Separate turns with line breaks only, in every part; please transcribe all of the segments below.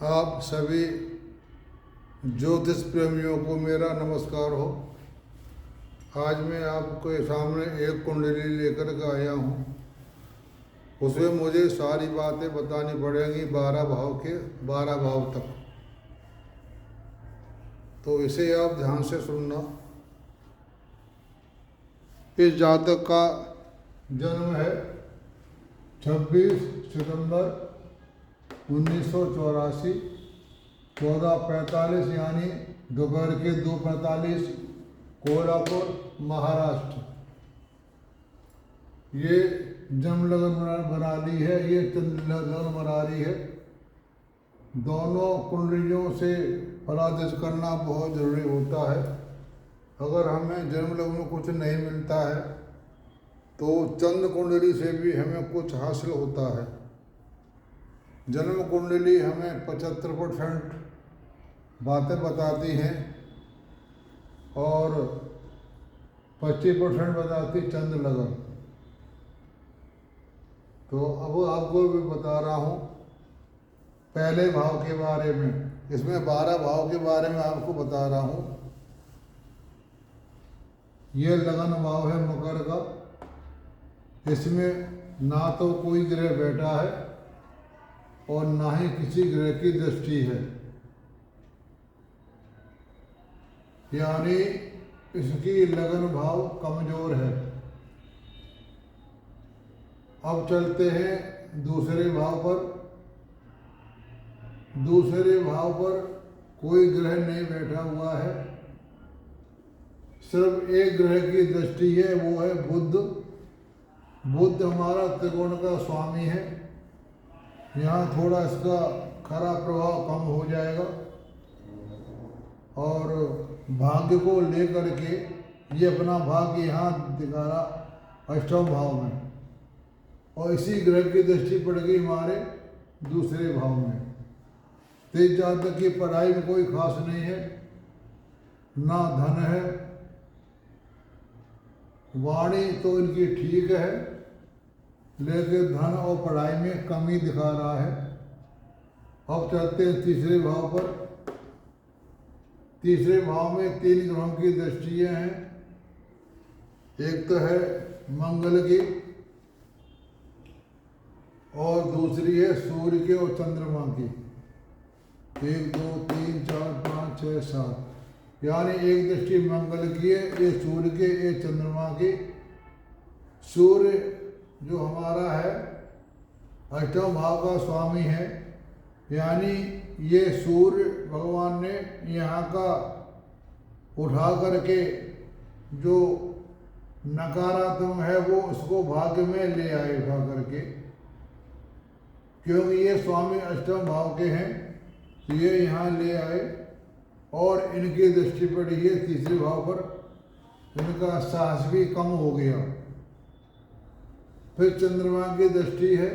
आप सभी ज्योतिष प्रेमियों को मेरा नमस्कार हो। आज मैं आपके सामने एक कुंडली लेकर के आया हूँ। उसमें मुझे सारी बातें बतानी पड़ेंगी 12 भाव के 12 भाव तक, तो इसे आप ध्यान से सुनना। इस जातक का जन्म है 26 सितंबर 1984, 14:45 यानी दोपहर के 2:45, कोल्हापुर महाराष्ट्र। ये जन्म लगन बना ली है, ये चंद्र लगन बना रही है। दोनों कुंडलियों से परामर्श करना बहुत जरूरी होता है। अगर हमें जन्म लगन कुछ नहीं मिलता है तो चंद्र कुंडली से भी हमें कुछ हासिल होता है। जन्म कुंडली हमें 75% बातें बताती हैं और 25% बताती चंद्र लगन। तो अब आपको भी बता रहा हूँ पहले भाव के बारे में। इसमें 12 भाव के बारे में आपको बता रहा हूँ। ये लगन भाव है मकर का। इसमें ना तो कोई ग्रह बैठा है और ना ही किसी ग्रह की दृष्टि है, यानी इसकी लगन भाव कमजोर है। अब चलते हैं दूसरे भाव पर। दूसरे भाव पर कोई ग्रह नहीं बैठा हुआ है, सिर्फ एक ग्रह की दृष्टि है, वो है बुध। बुध हमारा त्रिकोण का स्वामी है। यहाँ थोड़ा इसका खराब प्रभाव कम हो जाएगा और भाग्य को लेकर के ये अपना भाग्य यहाँ दिखा रहा अष्टम भाव में, और इसी ग्रह की दृष्टि पड़ गई हमारे दूसरे भाव में। तेज जातक की पढ़ाई में कोई खास नहीं है, ना धन है, वाणी तो इनकी ठीक है लेकिन धन और पढ़ाई में कमी दिखा रहा है। अब चलते हैं तीसरे भाव पर। तीसरे भाव में 3 ग्रहों की दृष्टियां हैं। एक तो है मंगल की और दूसरी है सूर्य के और चंद्रमा की। 1 2 3 4 5 6 7, यानी एक दृष्टि मंगल की है, एक सूर्य के, एक चंद्रमा की। सूर्य जो हमारा है अष्टम भाव का स्वामी है, यानी ये सूर्य भगवान ने यहाँ का उठा करके जो नकारात्मक है वो उसको भाग्य में ले आए उठा करके, क्योंकि ये स्वामी अष्टम भाव के हैं तो ये यहाँ ले आए और इनकी दृष्टि पड़ी है तीसरे भाव पर। इनका साहस भी कम हो गया। फिर चंद्रमा की दृष्टि है।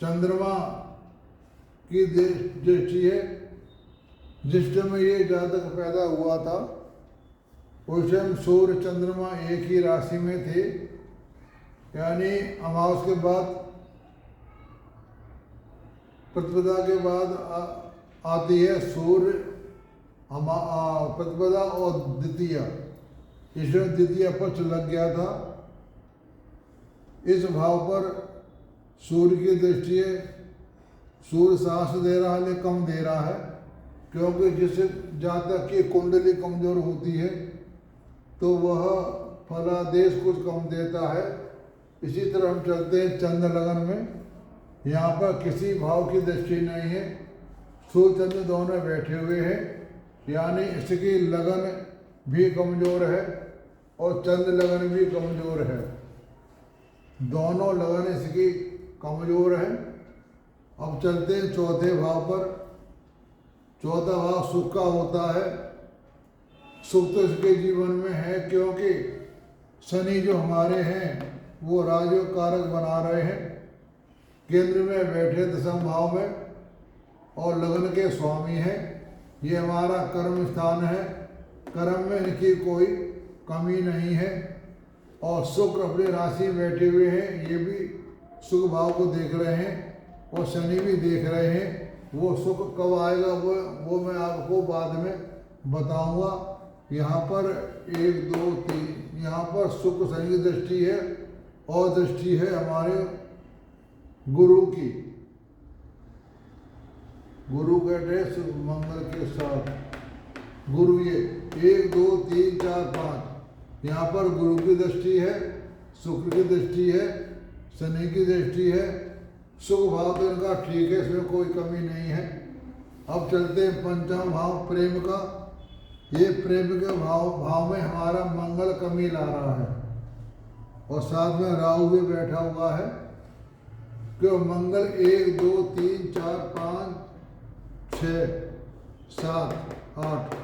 चंद्रमा की दृष्टि है। जिस समय ये जातक पैदा हुआ था उस टाइम सूर्य चंद्रमा एक ही राशि में थे, यानी अमावस के बाद प्रतिपदा के बाद आती है सूर्य प्रतिपदा और द्वितीया। इसमें द्वितीय पक्ष लग गया था। इस भाव पर सूर्य की दृष्टि है। सूर्य साहस दे रहा है लेकिन कम दे रहा है, क्योंकि जिस जातक की कुंडली कमजोर होती है तो वह फलादेश कुछ कम देता है। इसी तरह हम चलते हैं चंद्र लगन में। यहाँ पर किसी भाव की दृष्टि नहीं है, सूर्य चंद्र दोनों बैठे हुए हैं, यानी इसकी लगन भी कमजोर है और चंद्र लगन भी कमजोर है। दोनों लगन इसकी कमजोर है। अब चलते हैं चौथे भाव पर। चौथा भाव सुख का होता है। सुख तो इसके जीवन में है, क्योंकि शनि जो हमारे हैं वो राजयोग कारक बना रहे हैं। केंद्र में बैठे दशम भाव में और लगन के स्वामी है। ये हमारा कर्म स्थान है। कर्म में इनकी कोई कमी नहीं है। और शुक्र अपनी राशि में बैठे हुए हैं, ये भी सुख भाव को देख रहे हैं। और शनि भी देख रहे हैं। वो सुख कब आएगा वो मैं आपको बाद में बताऊंगा। यहाँ पर 1 2 3 यहाँ पर शुक्र शनि की दृष्टि है और दृष्टि है हमारे गुरु की। गुरु कहते हैं मंगल के साथ गुरु, ये 1 2 3 4 5 यहाँ पर गुरु की दृष्टि है, शुक्र की दृष्टि है, शनि की दृष्टि है। शुभ भाव तो इनका ठीक है, इसमें कोई कमी नहीं है। अब चलते हैं पंचम भाव प्रेम का। ये प्रेम के भाव में हमारा मंगल कमी ला रहा है और साथ में राहु भी बैठा हुआ है। क्यों मंगल 1 2 3 4 5 6 7 8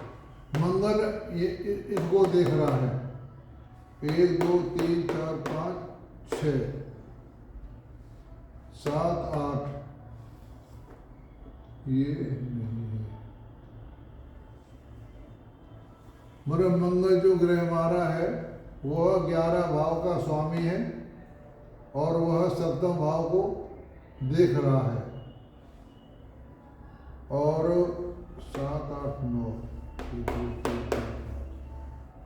मंगल ये इसको देख रहा है। 1 2 3 4 5 6 7 8 ये नहीं है। मतलब मंगल जो ग्रह हमारा है वह 11 भाव का स्वामी है और वह सप्तम भाव को देख रहा है। और 7 8 9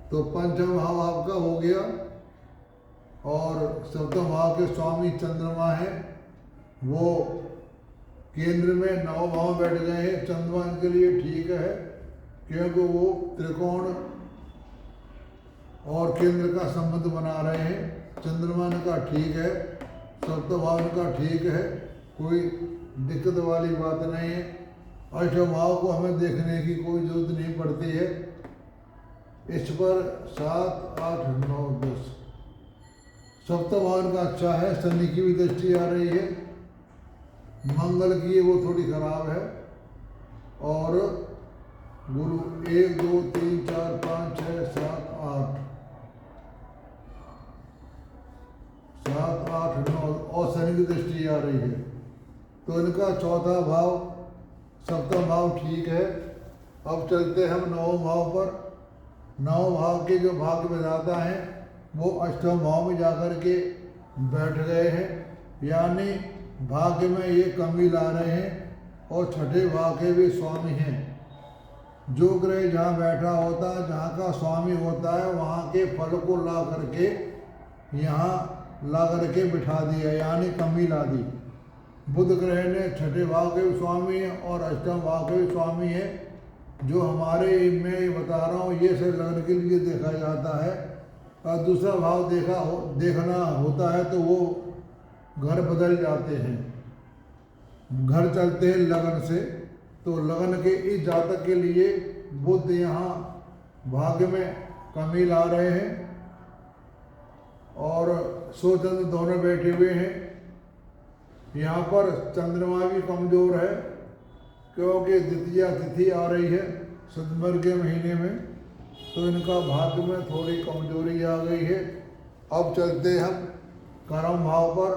तो पंचम भाव आपका हो गया और सप्तम भाव के स्वामी चंद्रमा है, वो केंद्र में 9 भाव बैठ गए हैं। चंद्रमा के लिए ठीक है क्योंकि वो त्रिकोण और केंद्र का संबंध बना रहे हैं। चंद्रमा का ठीक है, सप्तम भाव का ठीक है, कोई दिक्कत वाली बात नहीं है। अष्टम भाव को हमें देखने की कोई जरूरत नहीं पड़ती है। इस पर 7 8 9 10 सप्तम भाव का अच्छा है, शनि की भी दृष्टि आ रही है, मंगल की वो थोड़ी खराब है। और गुरु 1 2 3 4 5 6 7 8 7 8 9 और शनि की दृष्टि आ रही है। तो इनका चौथा भाव सप्तम भाव ठीक है। अब चलते हम नवम भाव पर। नवम भाव के जो भाग्य विधाता हैं वो अष्टम भाव में जाकर के बैठ गए हैं, यानी भाग्य में ये कमी ला रहे हैं और छठे भाव के भी स्वामी हैं। जो ग्रह जहाँ बैठा होता है, जहाँ का स्वामी होता है, वहाँ के फल को ला करके यहाँ ला करके बिठा दिया, यानी कमी ला दी। बुध ग्रह ने छठे भाव के भी स्वामी है और अष्टम भाव के भी स्वामी है। जो हमारे मैं ये बता रहा हूँ ये सब लगन के लिए देखा जाता है। और दूसरा भाव देखना होता है तो वो घर बदल जाते हैं, घर चलते हैं लगन से। तो लगन के इस जातक के लिए बुध यहाँ भाग्य में कमी ला रहे हैं और स्वतंत्र दोनों बैठे हुए हैं। यहाँ पर चंद्रमा भी कमजोर है क्योंकि द्वितीया तिथि आ रही है सितंबर के महीने में, तो इनका भाग्य में थोड़ी कमजोरी आ गई है। अब चलते हम कर्म भाव पर।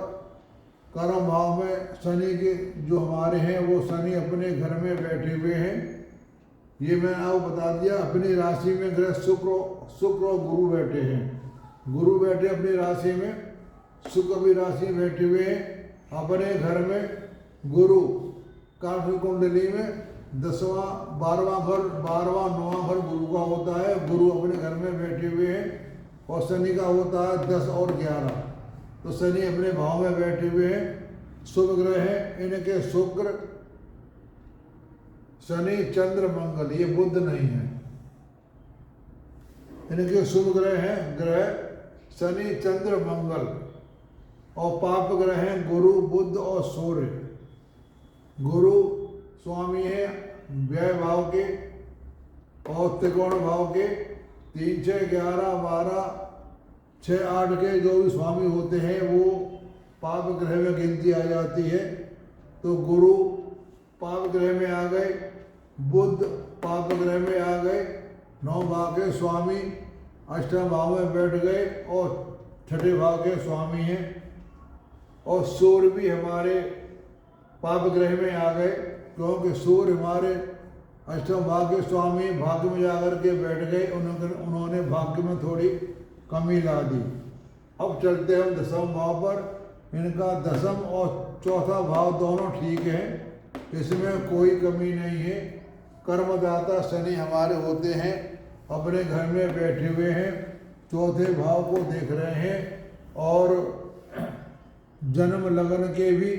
कर्म भाव में शनि के जो हमारे हैं वो शनि अपने घर में बैठे हुए हैं। ये मैंने आपको बता दिया। अपनी राशि में ग्रह शुक्र और गुरु बैठे हैं। गुरु बैठे अपनी राशि में, शुक्र भी राशि में बैठे हुए हैं। अपने घर में गुरु काफी कुंडली में 10वां 12वां घर 12वां 9वां घर गुरु का होता है। गुरु अपने घर में बैठे हुए हैं और शनि का होता है 10 और 11। तो शनि अपने भाव में बैठे हुए हैं। शुभ ग्रह हैं इनके शुक्र शनि चंद्र मंगल, ये बुध नहीं है। इनके शुभ ग्रह हैं ग्रह शनि चंद्र मंगल और पाप ग्रह हैं गुरु बुध और सूर्य। गुरु स्वामी है व्यय भाव के और त्रिकोण भाव के। 3 6 11 12 6 8 के जो भी स्वामी होते हैं वो पाप ग्रह में गिनती आ जाती है। तो गुरु पाप ग्रह में आ गए, बुध पाप ग्रह में आ गए, 9 भाव के स्वामी अष्टम भाव में बैठ गए और छठे भाव के स्वामी हैं। और सूर्य भी हमारे पाप ग्रह में आ गए क्योंकि सूर्य हमारे अष्टम भाव के स्वामी भाग्य में जाकर के बैठ गए। उन्होंने भाग्य में थोड़ी कमी ला दी। अब चलते हम दसम भाव पर। इनका दसम और चौथा भाव दोनों ठीक है, इसमें कोई कमी नहीं है। कर्मदाता शनि हमारे होते हैं, अपने घर में बैठे हुए हैं, चौथे भाव को देख रहे हैं और जन्म लगन के भी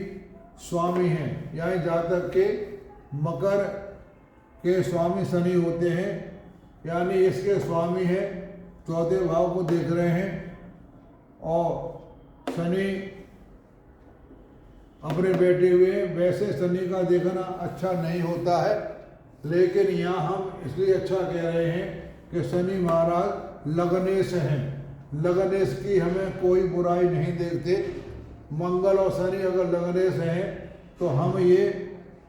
स्वामी हैं, यानी जातक के मकर के स्वामी शनि होते हैं, यानी इसके स्वामी है, चौथे भाव को देख रहे हैं। और शनि अपने बैठे हुए, वैसे शनि का देखना अच्छा नहीं होता है, लेकिन यहाँ हम इसलिए अच्छा कह रहे हैं कि शनि महाराज लगनेश हैं। लगनेश की हमें कोई बुराई नहीं देखते। मंगल और शनि अगर लगनेश हैं तो हम ये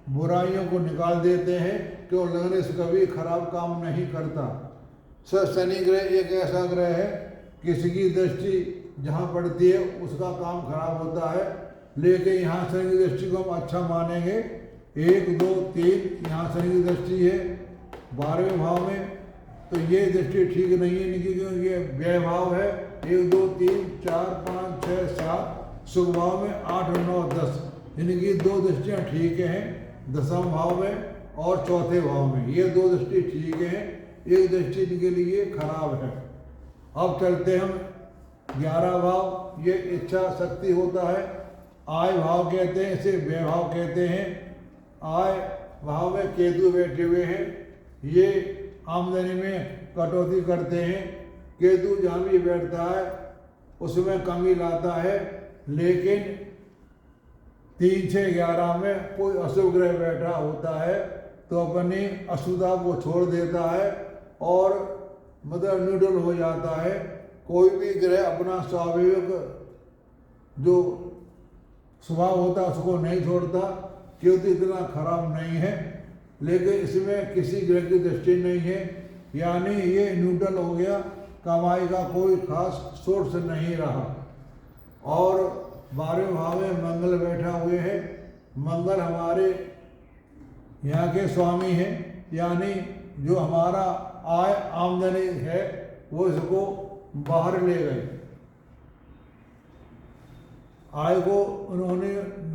बुराइयों को निकाल देते हैं, क्यों लगनेश कभी खराब काम नहीं करता। शनि ग्रह एक ऐसा ग्रह है, किसी की दृष्टि जहाँ पड़ती है उसका काम खराब होता है, लेकिन यहाँ शनि की दृष्टि को हम अच्छा मानेंगे। 1 2 3 यहाँ शनि की दृष्टि है 12वें भाव में, तो ये दृष्टि ठीक नहीं है इनकी, क्योंकि ये व्यय भाव है। 1 2 3 4 5 6 7 शुभ भाव में 8 9 10, इनकी 2 दृष्टियाँ ठीक हैं, 10वें भाव में और चौथे भाव में, ये 2 दृष्टि ठीक हैं, एक दृष्टि इनके लिए खराब है। अब चलते हम 11 भाव, ये इच्छा शक्ति होता है। आय भाव कहते हैं, इसे व्यय भाव कहते हैं। आय भाव में केतु बैठे हुए हैं, ये आमदनी में कटौती करते हैं। केतु जहाँ भी बैठता है उसमें कमी लाता है, लेकिन 3 6 11 में कोई अशुभ ग्रह बैठा होता है तो अपनी अशुद्धता को छोड़ देता है और मतलब न्यूट्रल हो जाता है। कोई भी ग्रह अपना स्वाभाविक जो स्वभाव होता है उसको नहीं छोड़ता, केतु इतना खराब नहीं है, लेकिन इसमें किसी ग्रह की दृष्टि नहीं है, यानी ये न्यूट्रल हो गया, कमाई का कोई खास सोर्स नहीं रहा। और 12वें भाव में मंगल बैठा हुए है। मंगल हमारे यहाँ के स्वामी हैं, यानी जो हमारा आय आमदनी है वो इसको बाहर ले गए, आय को उन्होंने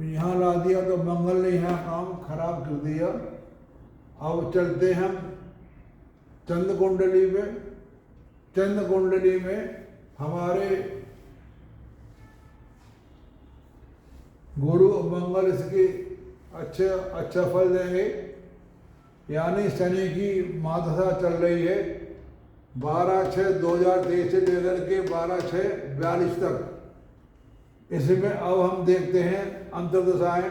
यहाँ ला दिया, तो मंगल ने यहाँ काम खराब कर दिया। अब चलते हम चंद्र कुंडली में। चंद्र कुंडली में हमारे गुरु मंगल इसकी अच्छा फल देंगे, यानी शनि की महादशा चल रही है 12/6/2023 से लेकर के 12/6/42 तक। इसमें अब हम देखते हैं अंतर्दशाएं।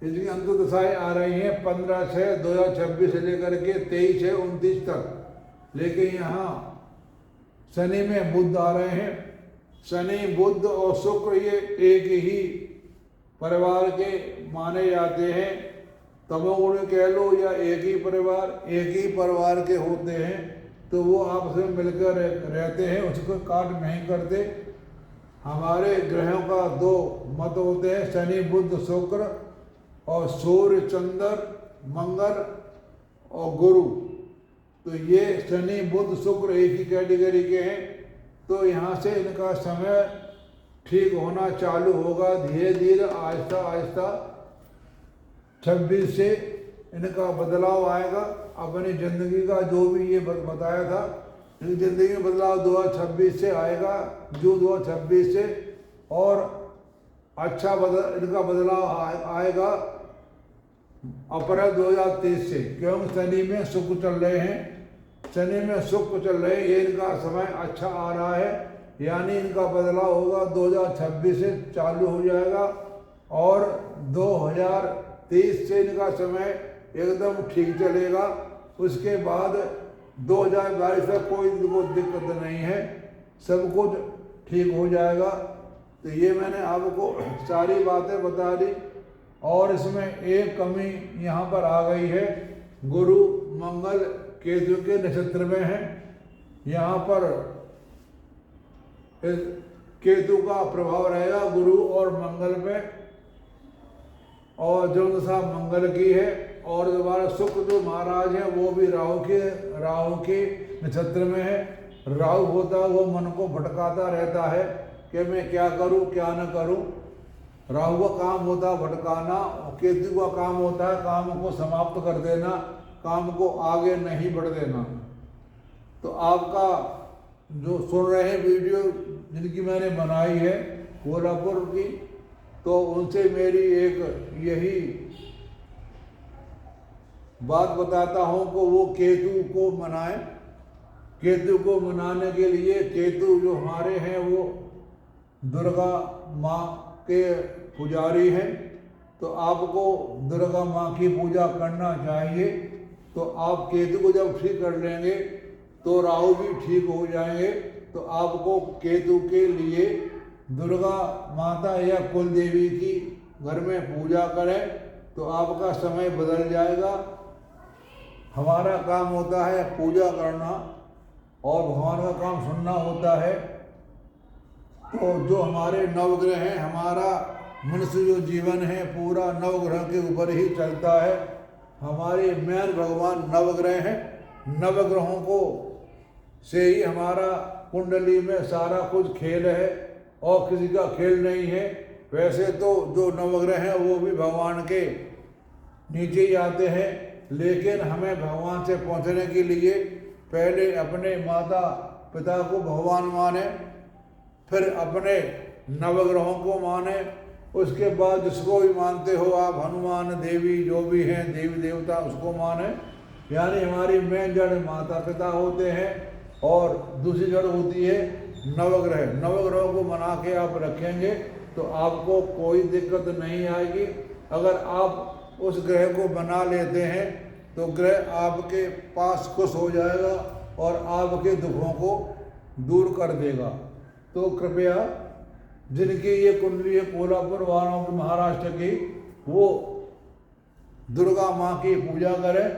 इसकी अंतर्दशाएं आ रही हैं 15/6/2026 से लेकर के 23/6/29 तक, लेकिन यहाँ शनि में बुध आ रहे हैं। शनि बुध और शुक्र ये एक ही परिवार के माने जाते हैं, तमोगुण कह लो या एक ही परिवार के होते हैं, तो वो आपस में मिलकर रहते हैं, उसको काट नहीं करते। हमारे ग्रहों का 2 मत होते हैं, शनि बुध शुक्र, और सूर्य चंद्र मंगल और गुरु। तो ये शनि बुध शुक्र एक ही कैटेगरी के हैं, तो यहाँ से इनका समय ठीक होना चालू होगा धीरे धीरे, आहिस्ता आहिस्ता। 26 से इनका बदलाव आएगा। अपनी ज़िंदगी का जो भी ये बताया था, इनकी ज़िंदगी में बदलाव 2026 से आएगा, जून 2026 से, और अच्छा इनका बदलाव आएगा अप्रैल 2023 से, क्योंकि शनि में शुक्र चल रहे हैं। शनि में शुक्र चल रहे हैं, ये इनका समय अच्छा आ रहा है, यानी इनका बदलाव होगा 2026 से चालू हो जाएगा, और 2023 से इनका समय एकदम ठीक चलेगा। उसके बाद 2022 तक कोई दिक्कत नहीं है, सब कुछ ठीक हो जाएगा। तो ये मैंने आपको सारी बातें बता दी, और इसमें एक कमी यहाँ पर आ गई है, गुरु मंगल केतु के नक्षत्र में है। यहाँ पर केतु का प्रभाव रहेगा गुरु और मंगल पे, और जो दशा मंगल की है, और दोबारा शुक्र जो महाराज है वो भी राहु के नक्षत्र में है। राहु होता है वो मन को भटकाता रहता है कि मैं क्या करूं क्या न करूं, राहु का काम होता है भटकाना, और केतु का काम होता है काम को समाप्त कर देना, काम को आगे नहीं बढ़ देना। तो आपका जो सुन रहे हैं वीडियो जिनकी मैंने बनाई है कोल्हापुर की, तो उनसे मेरी एक यही बात बताता हूँ कि वो केतु को मनाएं। केतु को मनाने के लिए, केतु जो हमारे हैं वो दुर्गा माँ के पुजारी हैं, तो आपको दुर्गा माँ की पूजा करना चाहिए। तो आप केतु को जब ठीक कर लेंगे तो राहु भी ठीक हो जाएंगे। तो आपको केतु के लिए दुर्गा माता या कुल देवी की घर में पूजा करें तो आपका समय बदल जाएगा। हमारा काम होता है पूजा करना और भगवान का काम सुनना होता है। तो जो हमारे नवग्रह हैं, हमारा मनुष्य जो जीवन है पूरा नवग्रह के ऊपर ही चलता है। हमारे मेन भगवान नवग्रह हैं। नवग्रहों को से ही हमारा कुंडली में सारा कुछ खेल है और किसी का खेल नहीं है। वैसे तो जो नवग्रह हैं वो भी भगवान के नीचे ही आते हैं, लेकिन हमें भगवान से पहुंचने के लिए पहले अपने माता पिता को भगवान माने, फिर अपने नवग्रहों को माने, उसके बाद जिसको भी मानते हो आप, हनुमान देवी जो भी हैं देवी देवता, उसको माने। यानी हमारी मेन जड़ माता पिता होते हैं और दूसरी जड़ होती है नवग्रह। नवग्रहों को मना के आप रखेंगे तो आपको कोई दिक्कत नहीं आएगी। अगर आप उस ग्रह को बना लेते हैं तो ग्रह आपके पास खुश हो जाएगा और आपके दुखों को दूर कर देगा। तो कृपया जिनकी ये कुंडली है कोल्हापुर वालों की, महाराष्ट्र की, वो दुर्गा माँ की पूजा करें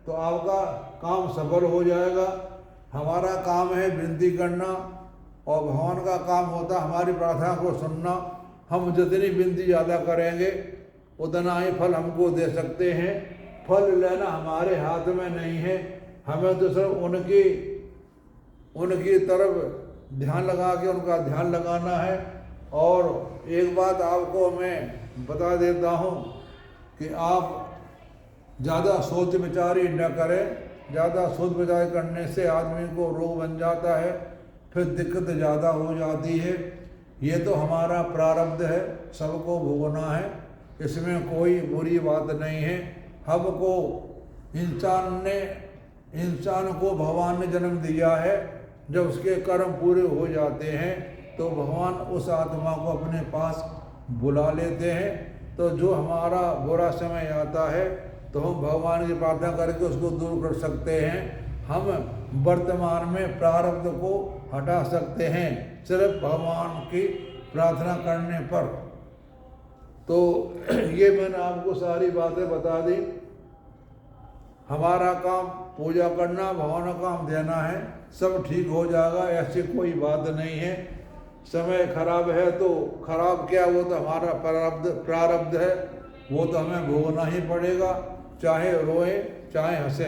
तो आपका काम सफल हो जाएगा। हमारा काम है विनती करना और भगवान का काम होता है हमारी प्रार्थना को सुनना। हम जितनी विनती ज़्यादा करेंगे उतना ही फल हमको दे सकते हैं। फल लेना हमारे हाथ में नहीं है, हमें तो सिर्फ उनकी तरफ ध्यान लगा के उनका ध्यान लगाना है। और एक बात आपको मैं बता देता हूँ कि आप ज़्यादा सोच विचार ही न करें। ज़्यादा सोच विचार करने से आदमी को रोग बन जाता है, फिर दिक्कत ज़्यादा हो जाती है। ये तो हमारा प्रारब्ध है, सबको भोगना है, इसमें कोई बुरी बात नहीं है। हमको इंसान को भगवान ने जन्म दिया है। जब उसके कर्म पूरे हो जाते हैं तो भगवान उस आत्मा को अपने पास बुला लेते हैं। तो जो हमारा बुरा समय आता है तो हम भगवान की प्रार्थना करके उसको दूर कर सकते हैं। हम वर्तमान में प्रारब्ध को हटा सकते हैं सिर्फ भगवान की प्रार्थना करने पर। तो ये मैंने आपको सारी बातें बता दी। हमारा काम पूजा करना, भगवान का काम देना है, सब ठीक हो जाएगा, ऐसी कोई बात नहीं है। समय खराब है तो खराब क्या, वो तो हमारा प्रारब्ध है, वो तो हमें भोगना ही पड़ेगा, चाहे रोए चाहे हंसे।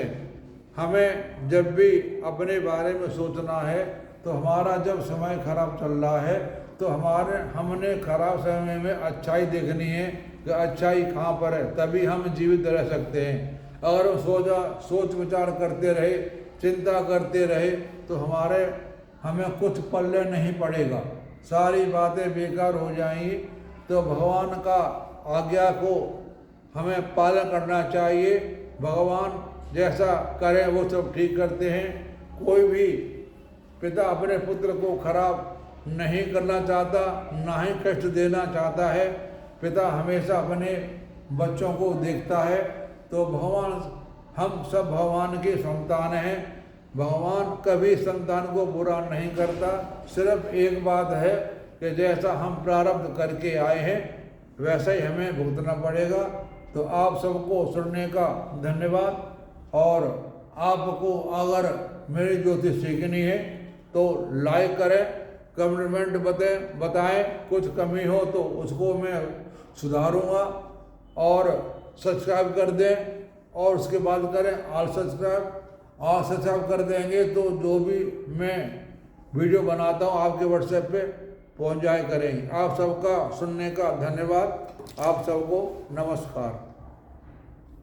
हमें जब भी अपने बारे में सोचना है तो हमारा जब समय खराब चल रहा है तो हमने खराब समय में अच्छाई देखनी है कि अच्छाई कहाँ पर है, तभी हम जीवित रह सकते हैं। अगर हम सोच विचार करते रहे, चिंता करते रहे तो हमें कुछ पल्ले नहीं पड़ेगा, सारी बातें बेकार हो जाएंगी। तो भगवान का आज्ञा को हमें पालन करना चाहिए। भगवान जैसा करें वो सब ठीक करते हैं। कोई भी पिता अपने पुत्र को खराब नहीं करना चाहता, ना ही कष्ट देना चाहता है। पिता हमेशा अपने बच्चों को देखता है। तो भगवान, हम सब भगवान की संतान हैं। भगवान कभी संतान को बुरा नहीं करता। सिर्फ एक बात है कि जैसा हम प्रारब्ध करके आए हैं वैसा ही हमें भुगतना पड़ेगा। तो आप सबको सुनने का धन्यवाद। और आपको अगर मेरी ज्योतिष सीखनी है तो लाइक करें, कमेंट बताएं, कुछ कमी हो तो उसको मैं सुधारूंगा। और सब्सक्राइब कर दें और उसके बाद करें ऑल सब्सक्राइब कर देंगे तो जो भी मैं वीडियो बनाता हूँ आपके व्हाट्सएप पे पहुंचाया करें। आप सबका सुनने का धन्यवाद। आप सबको नमस्कार।